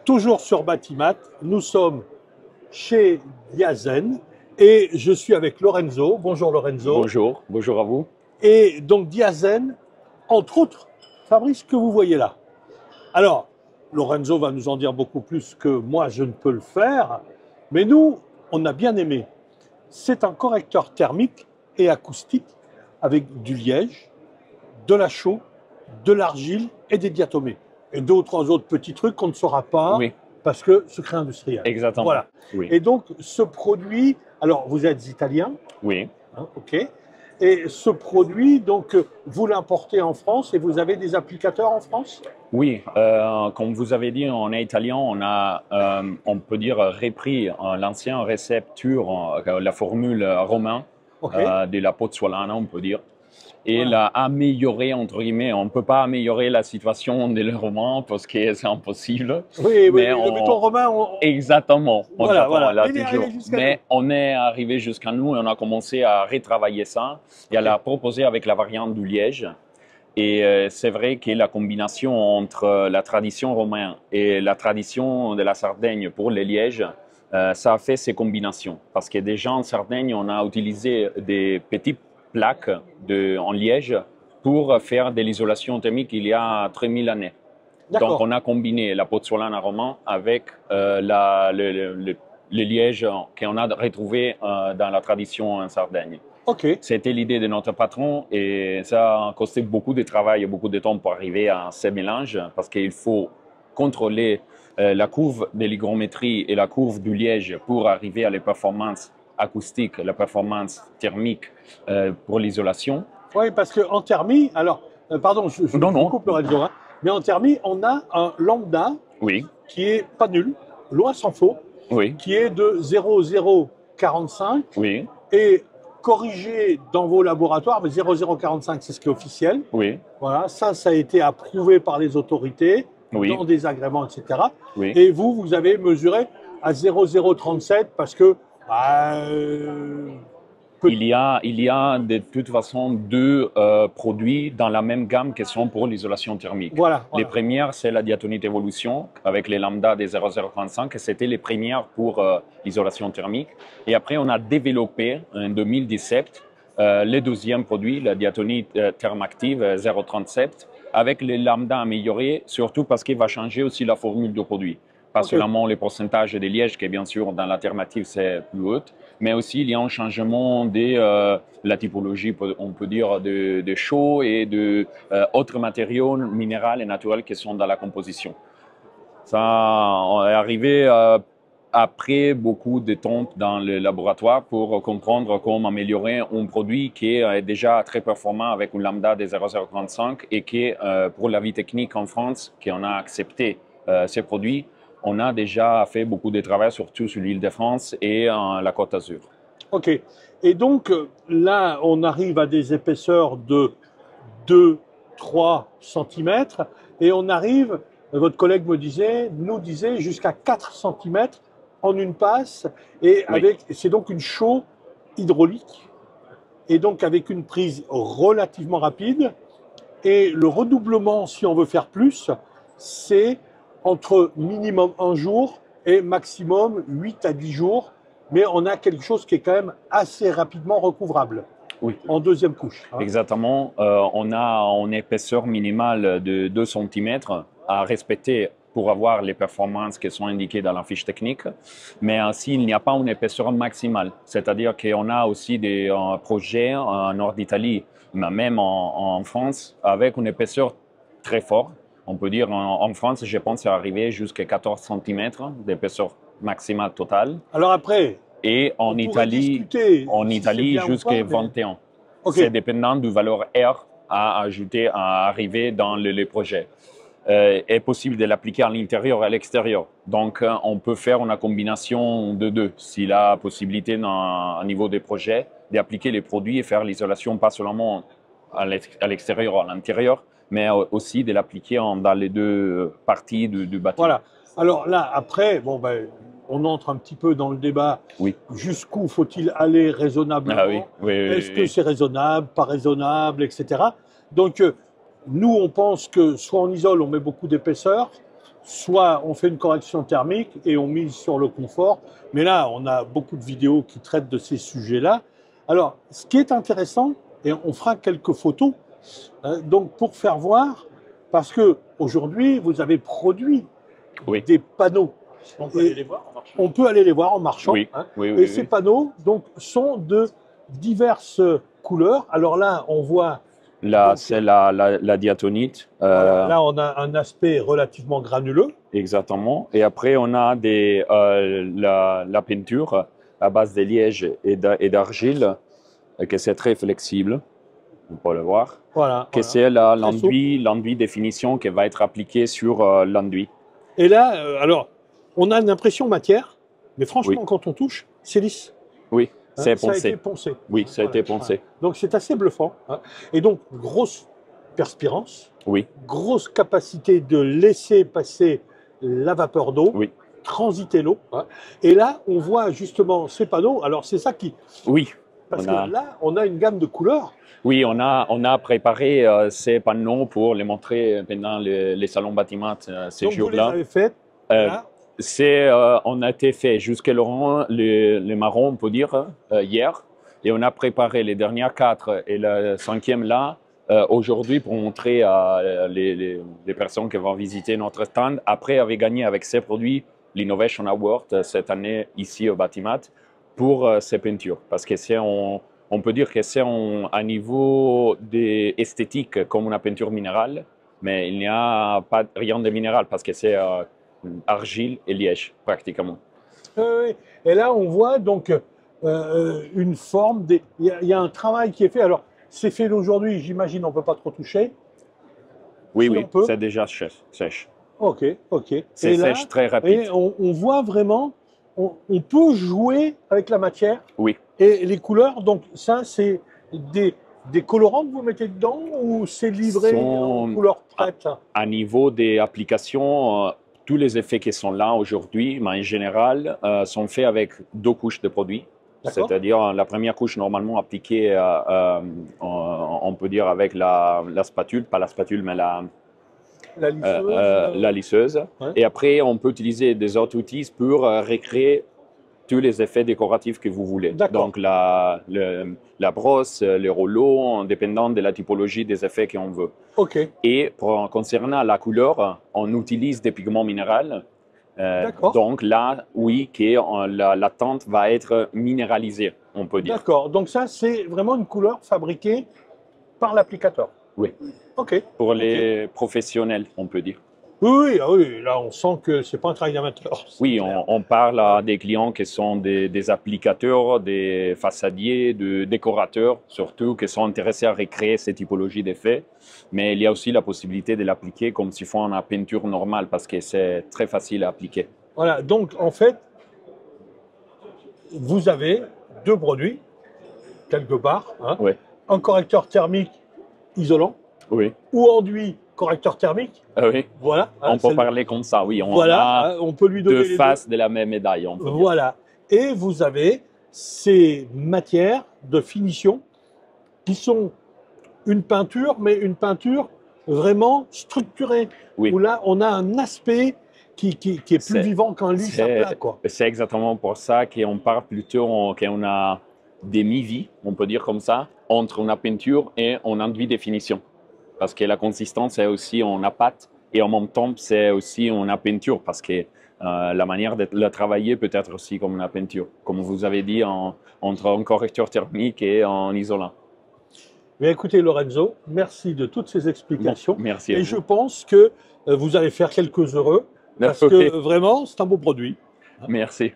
Toujours sur Batimat, nous sommes chez Diazen et je suis avec Lorenzo. Bonjour Lorenzo. Bonjour, bonjour à vous. Et donc Diazen, entre autres, fabrique ce que vous voyez là. Alors, Lorenzo va nous en dire beaucoup plus que moi je ne peux le faire, mais nous, on a bien aimé. C'est un correcteur thermique et acoustique avec du liège, de la chaux, de l'argile et des diatomées. Et deux ou trois autres petits trucs qu'on ne saura pas Oui, parce que secret industriel. exactement. Voilà. Oui, Et donc, ce produit, alors vous êtes italien, oui, hein, ok. Et ce produit, donc, vous l'importez en France et vous avez des applicateurs en France? oui. Comme vous avez dit, on est italien, on a, on peut dire, repris l'ancien récepture, la formule romain Ok. de la Pozzuolana, on peut dire, et Voilà. l'a amélioré, entre guillemets. On ne peut pas améliorer la situation des Romains parce que c'est impossible, Oui, oui, mais oui, le béton romain, exactement, voilà, exactement, voilà. là Il est toujours. arrivé jusqu'à nous. Mais on est arrivé jusqu'à nous et on a commencé à retravailler ça et à Ok. la proposer avec la variante du liège. Et c'est vrai que la combinaison entre la tradition romaine et la tradition de la Sardaigne pour le liège, ça a fait ces combinaisons. Parce que déjà en Sardaigne, on a utilisé des petites plaques en liège pour faire de l'isolation thermique il y a 3000 années. Donc, D'accord. on a combiné la Pozzuolana roman avec le liège qu'on a retrouvé dans la tradition en Sardaigne. Ok. C'était l'idée de notre patron et ça a costé beaucoup de travail et beaucoup de temps pour arriver à ces mélanges parce qu'il faut contrôler la courbe de l'hygrométrie et la courbe du liège pour arriver à les performances acoustiques, la performance thermique pour l'isolation. Oui, parce qu'en thermie, alors, pardon, je Non, vous non, coupe Lorenzo, hein, mais en thermie, on a un lambda oui, qui est pas nul, loin s'en faut, oui, qui est de 0,045 oui, et corrigé dans vos laboratoires, mais 0,045 c'est ce qui est officiel. oui, Voilà, ça a été approuvé par les autorités oui, dans des agréments, etc. oui. Et vous, vous avez mesuré à 0,037 parce que Il y a de toute façon deux produits dans la même gamme qui sont pour l'isolation thermique. voilà, Les voilà. premières, c'est la diatonite évolution avec les lambda des 0,035 et c'était les premières pour l'isolation thermique. Et après, on a développé en 2017 le deuxième produit, la diatonite thermactive 0,37 avec les lambda améliorés, surtout parce qu'il va changer aussi la formule du produit. Pas Ok, seulement les pourcentages de liège, qui bien sûr dans l'alternative c'est plus haut, mais aussi il y a un changement de la typologie, on peut dire, de chaux et de autres matériaux minéraux et naturels qui sont dans la composition. Ça, on est arrivé après beaucoup de temps dans le laboratoire pour comprendre comment améliorer un produit qui est déjà très performant avec une lambda de 0,035 et qui, pour la vie technique en France, qu'on a accepté ces produits, on a déjà fait beaucoup de travail, surtout sur l'île de France et la Côte d'Azur. ok. Et donc là, on arrive à des épaisseurs de 2, 3 centimètres et on arrive, votre collègue nous disait jusqu'à 4 centimètres en une passe et Oui, c'est donc une chaux hydraulique et donc avec une prise relativement rapide. Et le redoublement, si on veut faire plus, c'est entre minimum un jour et maximum 8 à 10 jours. Mais on a quelque chose qui est quand même assez rapidement recouvrable oui. en deuxième couche. Hein. Exactement. On a une épaisseur minimale de 2 cm à respecter pour avoir les performances qui sont indiquées dans la fiche technique. Mais ainsi, il n'y a pas une épaisseur maximale. C'est-à-dire qu'on a aussi des projets en nord d'Italie, mais même en France, avec une épaisseur très forte. On peut dire en France, je pense, c'est arrivé jusqu'à 14 cm d'épaisseur maximale totale. Alors après, Et on pourrait discuter en si c'est Italie bien ou jusqu'à pas, mais 21. ok, C'est dépendant du valeur R à ajouter, à arriver dans le projet. Est possible de l'appliquer à l'intérieur et à l'extérieur. Donc, on peut faire une combinaison de deux. S'il a la possibilité, au niveau des projets, d'appliquer les produits et faire l'isolation pas seulement à l'extérieur ou à l'intérieur, mais aussi de l'appliquer dans les deux parties du bâtiment. voilà. Alors là, après, bon, ben, on entre un petit peu dans le débat. Oui. Jusqu'où faut-il aller Ah oui, raisonnablement? oui, oui, Est-ce oui, que oui. c'est raisonnable, pas raisonnable, etc. Donc, nous, on pense que soit on isole, on met beaucoup d'épaisseur, soit on fait une correction thermique et on mise sur le confort. Mais là, on a beaucoup de vidéos qui traitent de ces sujets-là. Alors, ce qui est intéressant, et on fera quelques photos, donc pour faire voir, parce que aujourd'hui, vous avez produit des panneaux. On peut aller les voir en marchant. On peut aller les voir en marchant. Oui, hein. oui, Et ces panneaux donc, sont de diverses couleurs. Alors là, on voit... Là, c'est la diatonite. Voilà, là, on a un aspect relativement granuleux. Exactement. Et après, on a la peinture à base de liège et d'argile, que c'est très flexible. On peut le voir. Voilà. Que c'est l'enduit définition qui va être appliqué sur l'enduit. Et là, alors, on a une impression matière, mais franchement, quand on touche, c'est lisse. Oui, c'est poncé. Ça a été poncé. Oui, ça a été poncé. Donc, c'est assez bluffant. Et donc, grosse perspirance. Oui. Grosse capacité de laisser passer la vapeur d'eau. Oui. Transiter l'eau. Et là, on voit justement ces panneaux. Alors, c'est ça qui... Oui. Parce que là, on a une gamme de couleurs. Oui, on a préparé ces panneaux pour les montrer pendant les salons bâtiment ces jours-là. Vous les avez faits on a été fait jusqu'à le marron, on peut dire, hier. Et on a préparé les dernières 4 et le 5e là, aujourd'hui pour montrer à les personnes qui vont visiter notre stand. Après, avait gagné avec ces produits l'Innovation Award cette année ici au Batimat pour ces peintures. Parce que on peut dire que c'est à niveau esthétique comme une peinture minérale, mais il n'y a pas rien de minéral parce que c'est argile et liège, pratiquement. Et là, on voit donc une forme. Il y a un travail qui est fait. Alors, c'est fait aujourd'hui, j'imagine, on ne peut pas trop toucher. Oui, oui, c'est déjà sèche. Ok. C'est sèche très rapide. Et on voit vraiment, on peut jouer avec la matière. Oui. Et les couleurs, donc ça, c'est des colorants que vous mettez dedans ou c'est livré en couleurs prêtes? À niveau des applications, tous les effets qui sont là aujourd'hui, mais en général, sont faits avec 2 couches de produits. C'est-à-dire la première couche normalement appliquée, on peut dire avec la spatule, pas la spatule, mais la lisseuse. Ouais. Et après, on peut utiliser des autres outils pour recréer tous les effets décoratifs que vous voulez. Donc la brosse, les rouleaux, en dépendant de la typologie des effets qu'on veut. Et concernant la couleur, on utilise des pigments minéraux. Donc là, oui, la teinte va être minéralisée, on peut dire. D'accord. Donc ça, c'est vraiment une couleur fabriquée par l'applicateur. Oui. Pour les professionnels, on peut dire. Oui, là on sent que c'est pas un travail d'amateur. Oui, on parle à des clients qui sont des applicateurs, des façadiers, des décorateurs, surtout qui sont intéressés à recréer ces typologies d'effets. Mais il y a aussi la possibilité de l'appliquer comme s'ils font en peinture normale parce que c'est très facile à appliquer. Voilà, donc en fait, vous avez 2 produits, quelque part. Oui. Un correcteur thermique isolant ou enduit correcteur thermique. Oui. Voilà. On peut parler comme ça, oui. On peut lui donner 2 faces de la même médaille. On peut dire. Et vous avez ces matières de finition qui sont une peinture, mais une peinture vraiment structurée. Où là, on a un aspect qui est plus vivant qu'un lisse à plat. C'est exactement pour ça qu'on parle plutôt qu'on a des mi-vie, on peut dire comme ça, entre une peinture et un enduit de finition. Parce que la consistance, c'est aussi on a pâte et en même temps, c'est aussi on a peinture parce que la manière de le travailler peut être aussi comme une peinture, comme vous avez dit, entre un correcteur thermique et un isolant. Mais écoutez, Lorenzo, merci de toutes ces explications. Bon, merci. Et je pense que vous allez faire quelques heureux parce que vraiment, c'est un beau produit. Merci.